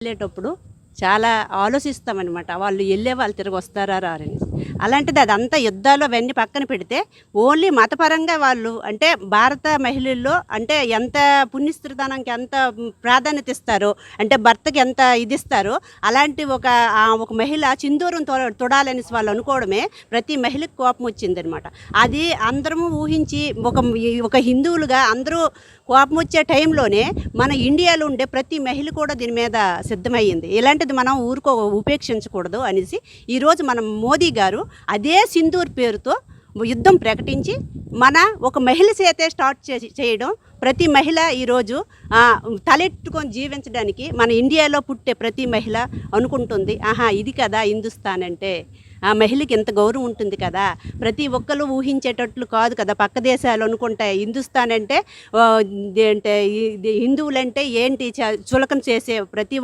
వెళ్ళేటప్పుడు చాలా ఆలోచిస్తామన్నమాట. వాళ్ళు వెళ్ళే వాళ్ళు తిరిగి వస్తారా రారని. అలాంటిది అదంతా యుద్ధాలు అవన్నీ పక్కన పెడితే ఓన్లీ మతపరంగా వాళ్ళు అంటే భారత మహిళల్లో అంటే ఎంత పుణ్యస్త్రీతనానికి ఎంత ప్రాధాన్యత ఇస్తారో, అంటే భర్తకి ఎంత ఇది ఇస్తారో అలాంటి ఒక మహిళ సింధూరం తొడాలనేసి వాళ్ళు అనుకోవడమే ప్రతి మహిళకి కోపం వచ్చిందనమాట. అది అందరము ఊహించి ఒక హిందువులుగా అందరూ కోపం వచ్చే టైంలోనే మన ఇండియాలో ఉండే ప్రతి మహిళ కూడా దీని మీద సిద్ధమయ్యింది. ఇలాంటిది మనం ఉపేక్షించకూడదు అనేసి ఈరోజు మనం మోదీ గారు అదే సింధూర్ పేరుతో యుద్ధం ప్రకటించి మన ఒక మహిళ చేతే స్టార్ట్ చేయడం ప్రతి మహిళ ఈరోజు తలెట్టుకొని జీవించడానికి మన ఇండియాలో పుట్టే ప్రతి మహిళ అనుకుంటుంది, ఆహా ఇది కదా హిందుస్థాన్ అంటే, ఆ మహిళకి ఎంత గౌరవం ఉంటుంది కదా, ప్రతి ఒక్కరు ఊహించేటట్లు కాదు కదా పక్క దేశాలు అనుకుంటాయి హిందుస్థాన్ అంటే అంటే హిందువులంటే ఏంటి చులకన చేసే ప్రతి